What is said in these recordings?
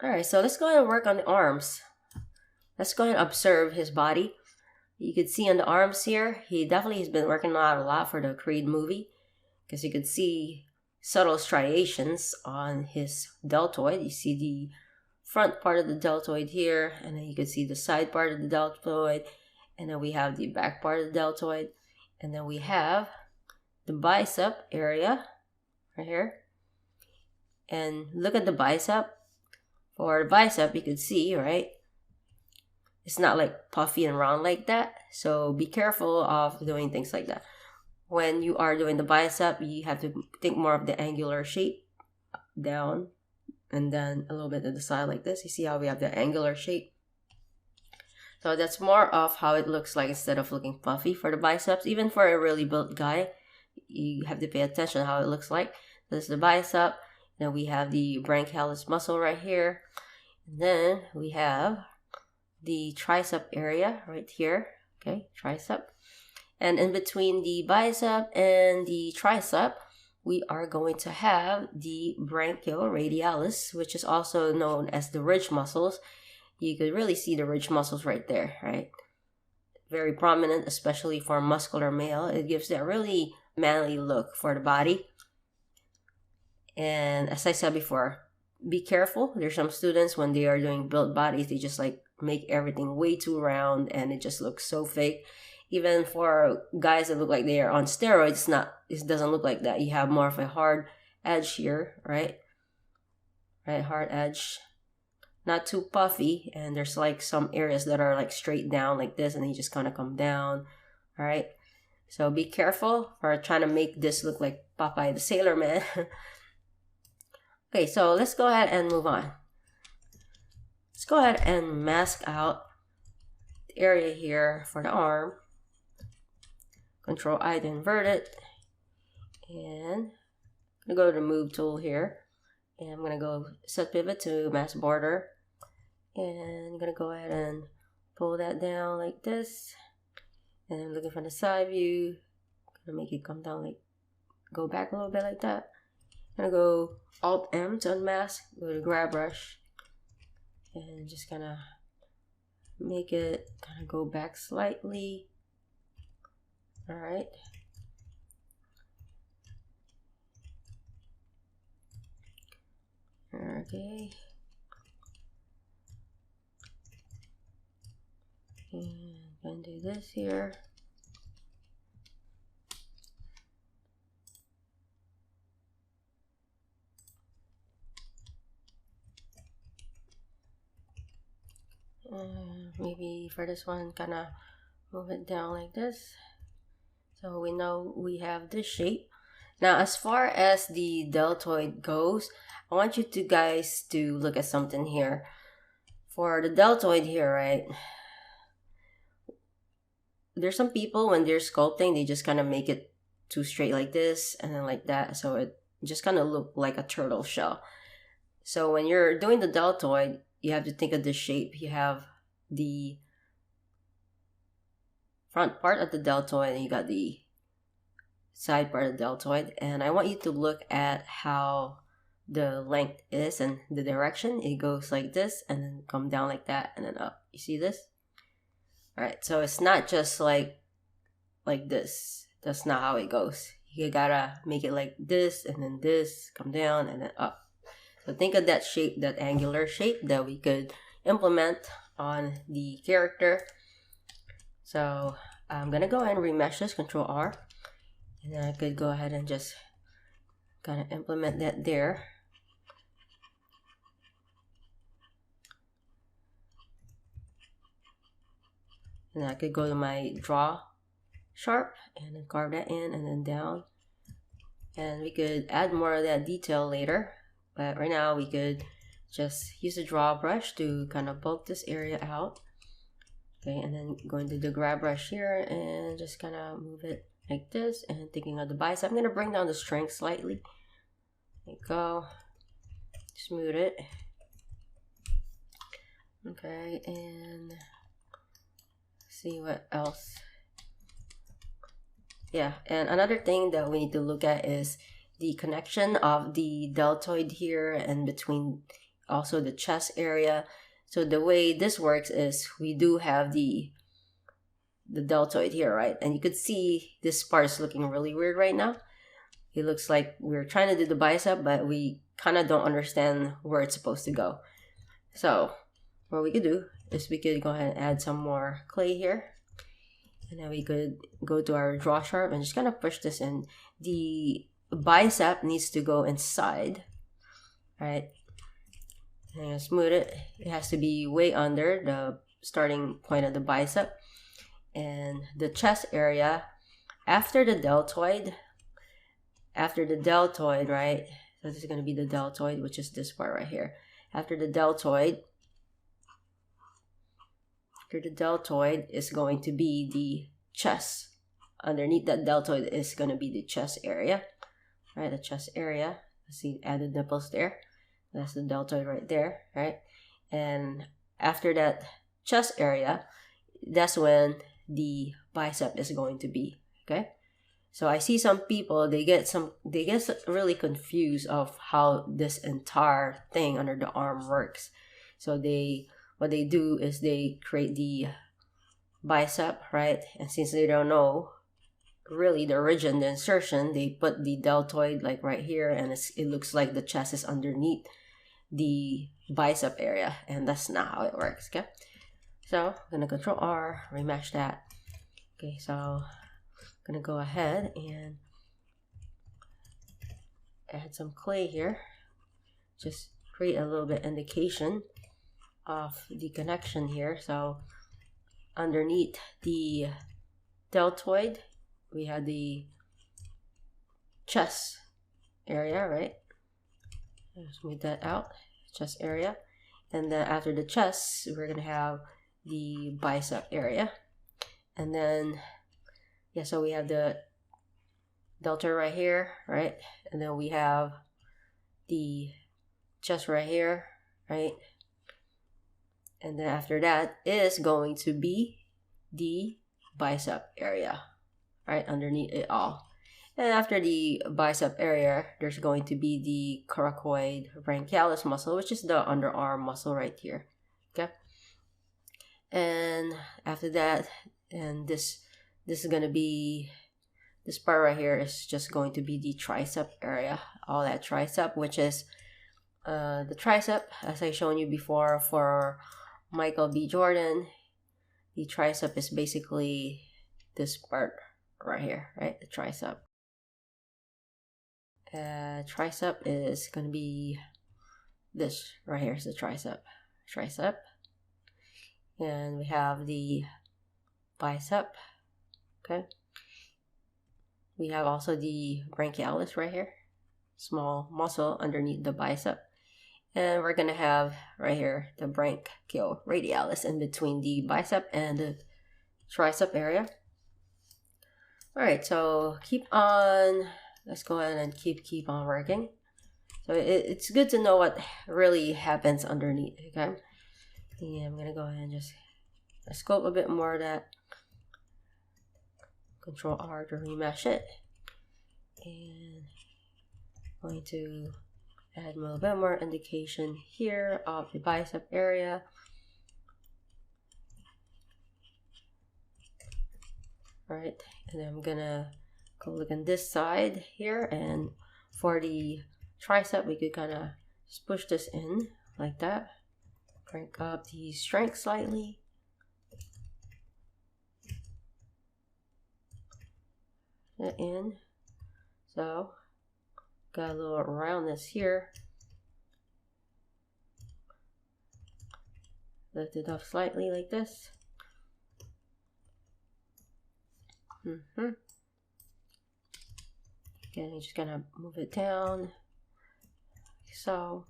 Alright, so let's go ahead and work on the arms. Let's go ahead and observe his body. You could see on the arms here, he definitely has been working out a lot for the Creed movie, because you could see subtle striations on his deltoid. You see the front part of the deltoid here, and then you can see the side part of the deltoid, and then we have the back part of the deltoid, and then we have the bicep area right here. And look at the bicep. For the bicep, you could see, right? It's not like puffy and round like that. So be careful of doing things like that. When you are doing the bicep, you have to think more of the angular shape, down and then a little bit to the side like this. You see how we have the angular shape? So that's more of how it looks like instead of looking puffy for the biceps. Even for a really built guy, you have to pay attention how it looks like. This is the bicep. Then we have the branchialis muscle right here. And then we have the tricep area right here. Okay, tricep. And in between the bicep and the tricep, we are going to have the brachioradialis, which is also known as the ridge muscles. You could really see the ridge muscles right there, right? Very prominent, especially for a muscular male. It gives that really manly look for the body. And as I said before, be careful. There's some students, when they are doing built bodies, they just like make everything way too round and it just looks so fake. Even for guys that look like they are on steroids, it doesn't look like that. You have more of a hard edge here, right? Right, hard edge. Not too puffy, and there's like some areas that are like straight down like this, and they just kind of come down. All right, so be careful for trying to make this look like Popeye the Sailor Man. Okay, so let's go ahead and move on. Let's go ahead and mask out the area here for the arm. Control I to invert it, and I'm gonna go to the move tool here, and I'm gonna go set pivot to mask border, and I'm gonna go ahead and pull that down like this, and I'm looking for the side view. I'm gonna make it come down, like go back a little bit like that. I'm gonna go Alt M to unmask, go to grab brush, and just kind of make it kind of go back slightly. All right. Okay. And do this here. Maybe for this one, kind of move it down like this. So we know we have this shape. Now, as far as the deltoid goes, I want you guys to look at something here. For the deltoid here, right? There's some people, when they're sculpting, they just kind of make it too straight like this and then like that. So it just kind of look like a turtle shell. So when you're doing the deltoid, you have to think of the shape. You have the front part of the deltoid and you got the side part of the deltoid, and I want you to look at how the length is and the direction. It goes like this and then come down like that and then up. You see this? All right, so it's not just like this. That's not how it goes. You gotta make it like this and then this, come down and then up. So think of that shape, that angular shape that we could implement on the character. So I'm gonna go ahead and remesh this, Control R, and then I could go ahead and just kind of implement that there. And I could go to my draw sharp and then carve that in and then down. And we could add more of that detail later, but right now we could just use the draw brush to kind of bulk this area out. Okay, and then go into the grab brush here and just kind of move it like this, and thinking of the bicep. I'm going to bring down the strength slightly. There you go. Smooth it. Okay, and see what else. Yeah, and another thing that we need to look at is the connection of the deltoid here and between also the chest area. So the way this works is we do have the deltoid here, right? And you could see this part is looking really weird right now. It looks like we're trying to do the bicep, but we kind of don't understand where it's supposed to go. So what we could do is we could go ahead and add some more clay here. And then we could go to our draw sharp and just kind of push this in. The bicep needs to go inside, right? And smooth it. It has to be way under the starting point of the bicep. And the chest area, after the deltoid, right? So this is going to be the deltoid, which is this part right here. After the deltoid is going to be the chest. Underneath that deltoid is going to be the chest area, right? The chest area. See, add the nipples there. That's the deltoid right there, right? And after that chest area, that's when the bicep is going to be, okay? So I see some people, they get really confused of how this entire thing under the arm works. So what they do is they create the bicep, right? And since they don't know really the origin, the insertion, they put the deltoid like right here, and it looks like the chest is underneath the bicep area, and that's not how it works, okay? So I'm gonna Control R, remesh that. Okay, so I'm gonna go ahead and add some clay here. Just create a little bit indication of the connection here. So underneath the deltoid, we have the chest area, right? Just move that out, chest area. And then after the chest, we're gonna have the bicep area. And then, yeah, so we have the deltoid right here, right? And then we have the chest right here, right? And then after that is going to be the bicep area, right? Underneath it all. And after the bicep area, there's going to be the coracoid branchialis muscle, which is the underarm muscle right here, okay? And after that, and this is going to be, this part right here is just going to be the tricep area, all that tricep, which is the tricep, as I shown you before for Michael B. Jordan. The tricep is basically this part right here, right? The tricep. Tricep is going to be this right here is the tricep. And we have the bicep, okay? We have also the branchialis right here, small muscle underneath the bicep. And we're gonna have right here the brachioradialis in between the bicep and the tricep area. All right, so let's go ahead and keep on working. So it's good to know what really happens underneath, okay? Yeah, I'm gonna go ahead and just scope a bit more of that. Control R to remesh it. And I'm going to add a little bit more indication here of the bicep area. Right, and then I'm gonna go look on this side here, and for the tricep, we could kind of just push this in like that. Crank up the strength slightly. That in. So got a little roundness here. Lift it up slightly like this. Again, you're just gonna move it down like so.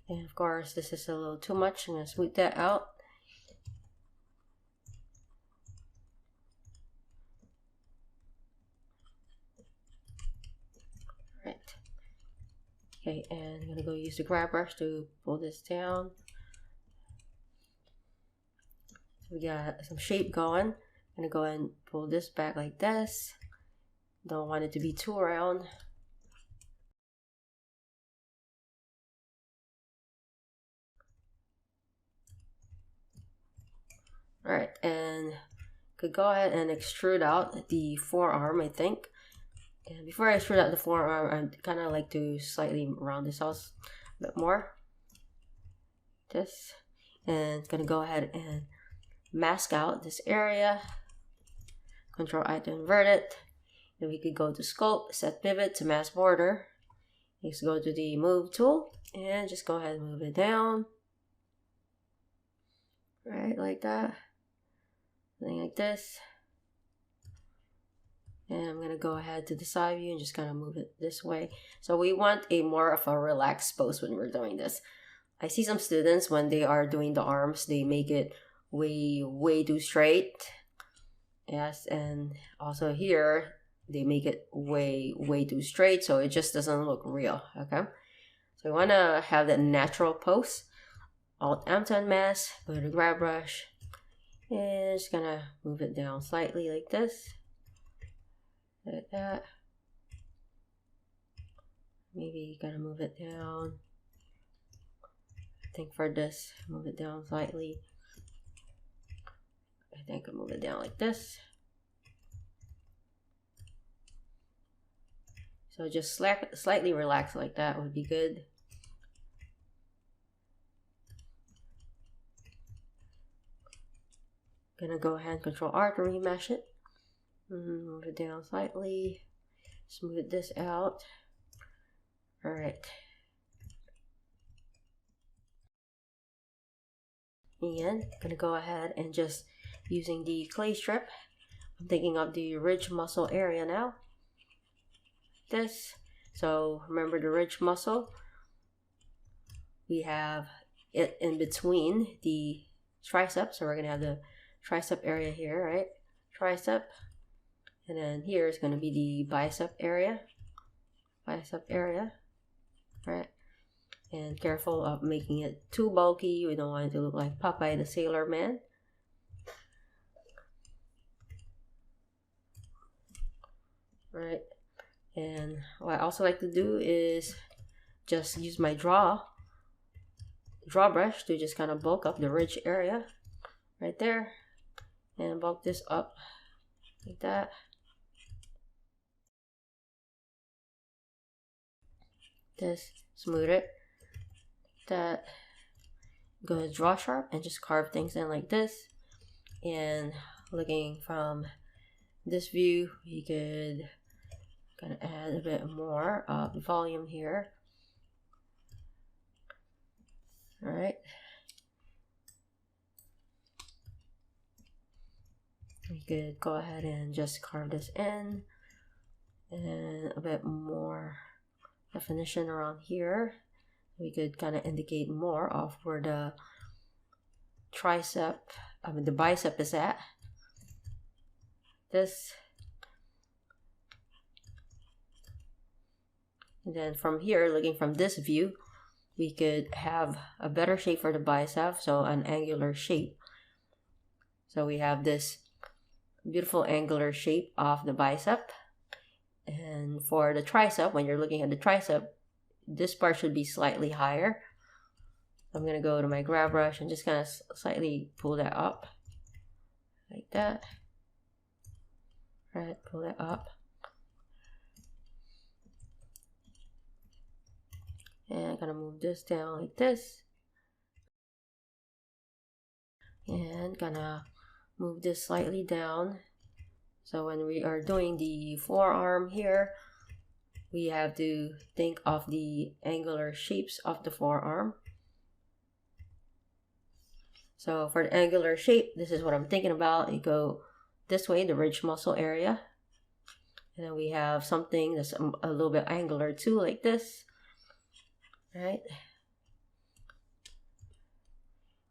And of course, this is a little too much. I'm gonna smooth that out. Right. Okay, and I'm gonna go use the grab brush to pull this down. So we got some shape going. I'm gonna go ahead and pull this back like this. Don't want it to be too round. Alright, and could go ahead and extrude out the forearm, I think. And before I extrude out the forearm, I kind of like to slightly round this out a bit more. This. And gonna go ahead and mask out this area. Control I to invert it. Then we could go to scope, set pivot to mask border. Let's go to the move tool and just go ahead and move it down. Right, like that. Something like this. And I'm gonna go ahead to the side view and just kind of move it this way. So we want a more of a relaxed pose when we're doing this. I see some students when they are doing the arms, they make it way too straight. Yes, and also here they make it way too straight, so it just doesn't look real. Okay, so we want to have that natural pose. Alt M to unmask, go to grab brush, and just gonna move it down slightly like this, like that. Maybe gonna move it down. I think for this, move it down slightly. I think I'll move it down like this. So just slightly relax like that would be good. Gonna go ahead and Control R to remesh it. Move it down slightly. Smooth this out. Alright. And gonna go ahead and just using the clay strip, I'm thinking of the ridge muscle area now. This. So remember the ridge muscle, we have it in between the tricep, so we're gonna have the tricep area here, right? Tricep, and then here is gonna be the bicep area, right? And careful of making it too bulky. We don't want it to look like Popeye the Sailor Man. Right. And what I also like to do is just use my draw brush to just kind of bulk up the ridge area right there, and bulk this up like that. Just smooth it. That. Go to draw sharp and just carve things in like this. And looking from this view, we could kind of add a bit more of volume here. All right. We could go ahead and just carve this in, and a bit more definition around here. We could kind of indicate more of where the the bicep is at. This. And then from here, looking from this view, we could have a better shape for the bicep, so an angular shape. So we have this beautiful angular shape of the bicep. And for the tricep, when you're looking at the tricep, this part should be slightly higher. I'm going to go to my grab brush and just kind of slightly pull that up. Like that. Right, pull that up. And I'm going to move this down like this. And gonna move this slightly down. So when we are doing the forearm here, we have to think of the angular shapes of the forearm. So for the angular shape, this is what I'm thinking about. You go this way, the ridge muscle area. And then we have something that's a little bit angular too, like this. Right?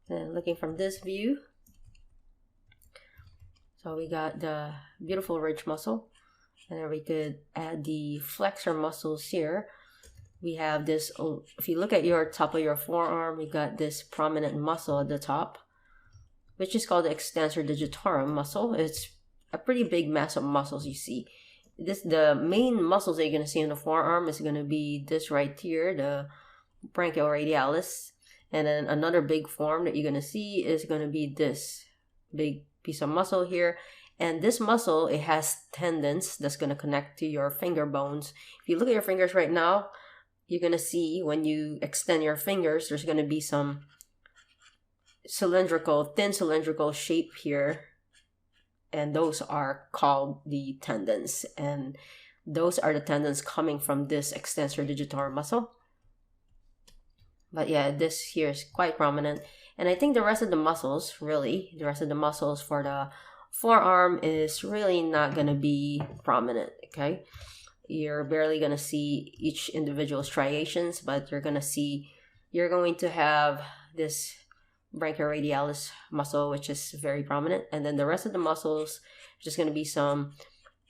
And looking from this view, so we got the beautiful ridge muscle, and then we could add the flexor muscles here. We have this, if you look at your top of your forearm, we got this prominent muscle at the top, which is called the extensor digitorum muscle. It's a pretty big mass of muscles you see. The main muscles that you're going to see in the forearm is going to be this right here, the brachioradialis. And then another big form that you're going to see is going to be this big piece of muscle here. And this muscle, it has tendons that's going to connect to your finger bones. If you look at your fingers right now, you're going to see when you extend your fingers, there's going to be some thin cylindrical shape here. And those are called the tendons. And those are the tendons coming from this extensor digitorum muscle. But yeah, this here is quite prominent. And I think the rest of the muscles for the forearm is really not going to be prominent, okay? You're barely going to see each individual striations, but you're going to have this brachioradialis muscle, which is very prominent. And then the rest of the muscles, just going to be some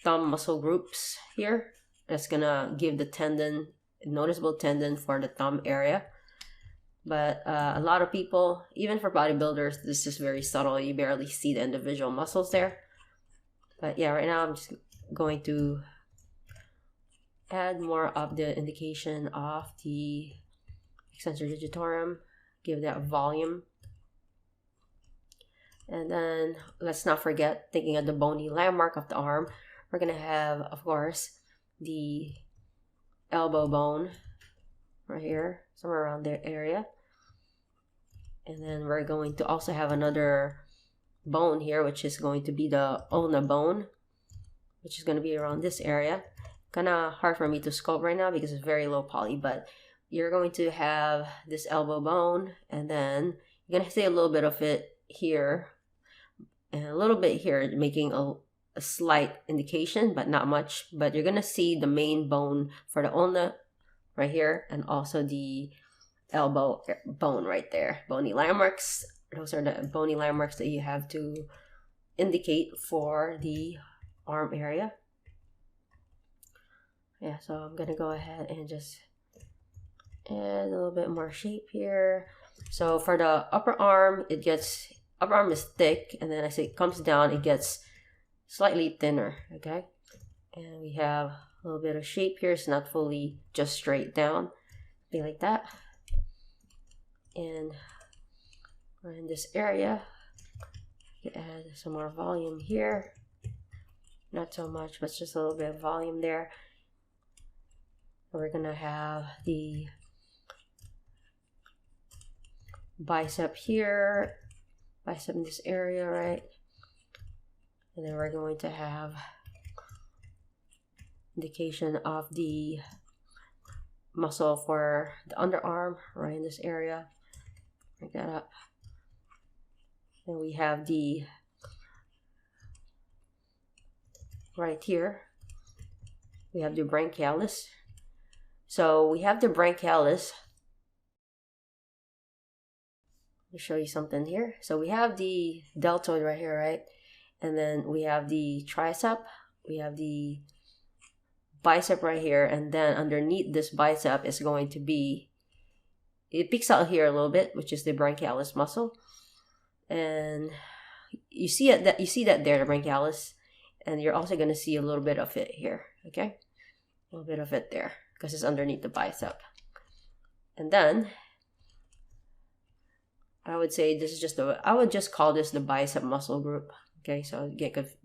thumb muscle groups here. That's going to give the noticeable tendon for the thumb area. But a lot of people, even for bodybuilders, this is very subtle. You barely see the individual muscles there. But yeah, right now I'm just going to add more of the indication of the extensor digitorum, give that volume. And then let's not forget, thinking of the bony landmark of the arm, we're going to have, of course, the elbow bone right here, somewhere around their area. And then we're going to also have another bone here, which is going to be the ulna bone, which is going to be around this area. Kind of hard for me to sculpt right now because it's very low poly, but you're going to have this elbow bone, and then you're going to see a little bit of it here and a little bit here, making a slight indication, but not much. But you're going to see the main bone for the ulna right here, and also the elbow bone right there. Bony landmarks. Those are the bony landmarks that you have to indicate for the arm area. Yeah, so I'm going to go ahead and just add a little bit more shape here. So for the upper arm is thick, and then as it comes down, it gets slightly thinner, okay? And we have a little bit of shape here. It's not fully just straight down, be like that. And we're in this area. You add some more volume here. Not so much, but just a little bit of volume there. We're gonna have the bicep here, bicep in this area, right? And then we're going to have indication of the muscle for the underarm right in this area. Bring that up. Then we have the right here, we have the branchialis. So we have the branchialis. Let me show you something here. So we have the deltoid right here, right? And then we have the tricep. We have the bicep right here. And then underneath this bicep is going to be, it peeks out here a little bit, which is the branchialis muscle. And you see it, that there, the branchialis. And you're also going to see a little bit of it here, okay? A little bit of it there, because it's underneath the bicep. And then I would say this is just I would just call this the bicep muscle group. Okay, so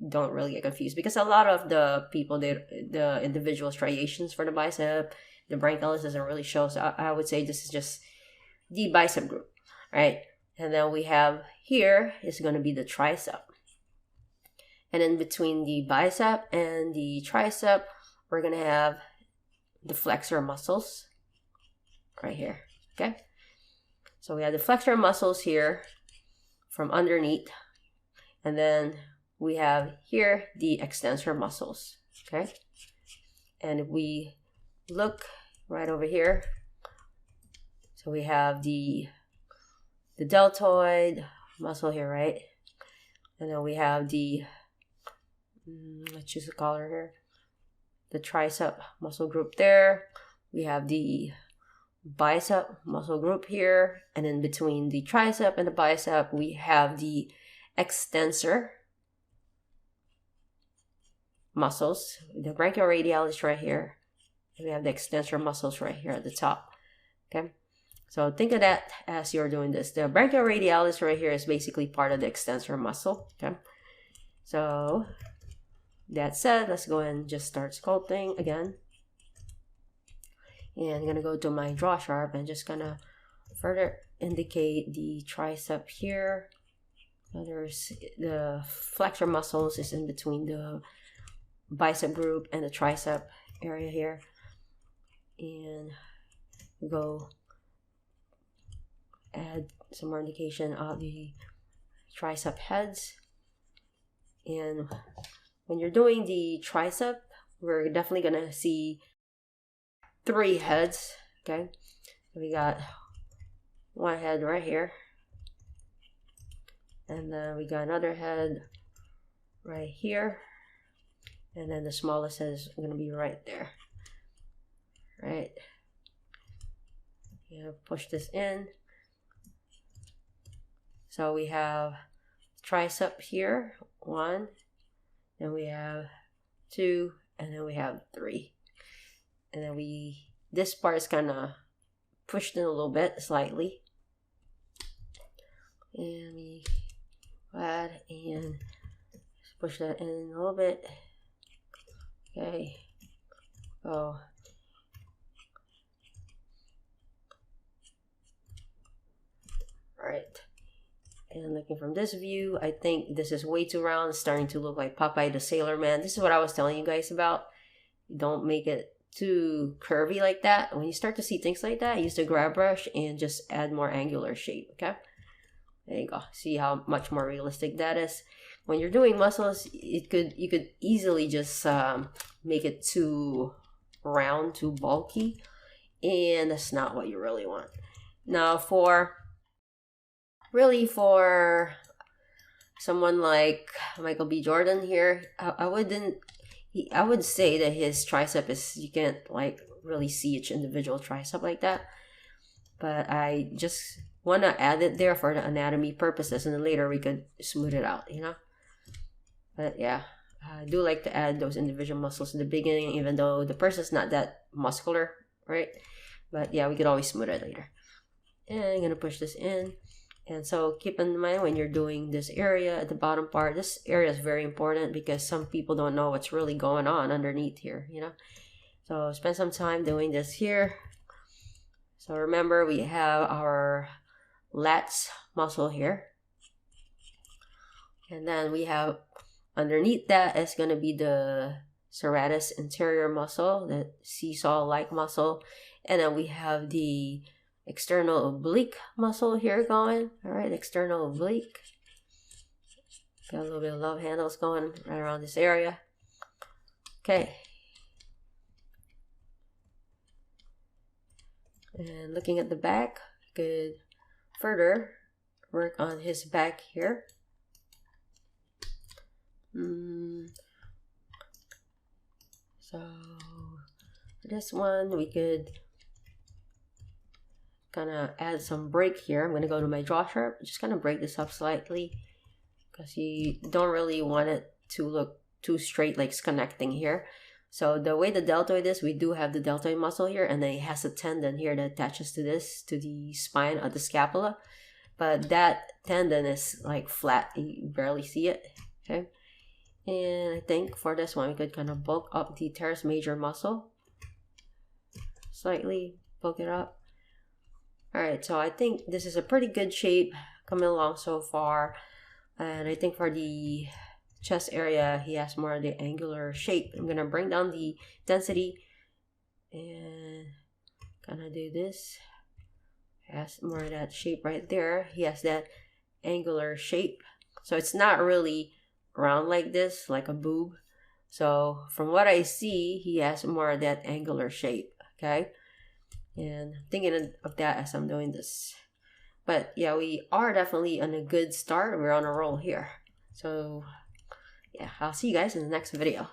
don't really get confused, because a lot of the people, the individual striations for the bicep, the branchialis doesn't really show. So I would say this is just the bicep group, right? And then we have here is going to be the tricep. And in between the bicep and the tricep, we're going to have the flexor muscles right here, okay? So we have the flexor muscles here from underneath, and then we have here the extensor muscles, okay? And if we look right over here, so we have the deltoid muscle here, right? And then we have the, let's choose a color here, the tricep muscle group there. We have the bicep muscle group here, and in between the tricep and the bicep, we have the extensor muscles. The brachioradialis right here. We have the extensor muscles right here at the top. Okay, So think of that as you're doing this. The brachioradialis right here is basically part of the extensor muscle. Okay. So that said, let's go and just start sculpting again. And I'm gonna go to my draw sharp and just gonna further indicate the tricep here. There's the flexor muscles is in between the bicep group and the tricep area here. And go add some more indication of the tricep heads. And when you're doing the tricep, we're definitely gonna see 3 heads. Okay, we got one head right here, and then we got another head right here, and then the smallest head is gonna be right there. Right, yeah, push this in. So we have tricep here, 1, then we have 2, and then we have 3. And then this part is kind of pushed in a little bit, slightly. And we add and push that in a little bit. Okay. Oh. Alright. And looking from this view, I think this is way too round. It's starting to look like Popeye the Sailor Man. This is what I was telling you guys about. Don't make it too curvy like that. When you start to see things like that, use the grab brush and just add more angular shape. Okay, there you go. See how much more realistic that is. When you're doing muscles, you could easily just make it too round, too bulky, and that's not what you really want. Now for someone like Michael B. Jordan here, I would say that his tricep is, you can't like really see each individual tricep like that, but I just want to add it there for the anatomy purposes, and then later we could smooth it out, you know. But yeah, I do like to add those individual muscles in the beginning, even though the person's not that muscular, right? But yeah, we could always smooth it later. And I'm gonna push this in. And so keep in mind when you're doing this area at the bottom part, this area is very important because some people don't know what's really going on underneath here, you know. So spend some time doing this here. So remember, we have our lats muscle here. And then we have underneath that is going to be the serratus anterior muscle, the seesaw-like muscle. And then we have the external oblique muscle here going. All right, external oblique. Got a little bit of love handles going right around this area. Okay. And looking at the back, you could further work on his back here. So for this one, we could kind of add some break here. I'm going to go to my draw sharp, just kind of break this up slightly because you don't really want it to look too straight, like it's connecting here. So the way the deltoid is, we do have the deltoid muscle here, and then it has a tendon here that attaches to this, to the spine of the scapula. But that tendon is like flat, you barely see it. Okay, and I think for this one, we could kind of bulk up the teres major muscle, slightly bulk it up. Alright, so I think this is a pretty good shape coming along so far. And I think for the chest area, he has more of the angular shape. I'm going to bring down the density and kind of do this. He has more of that shape right there. He has that angular shape. So it's not really round like this, like a boob. So from what I see, he has more of that angular shape. Okay. And thinking of that as I'm doing this. But yeah, we are definitely on a good start. We're on a roll here. So yeah, I'll see you guys in the next video.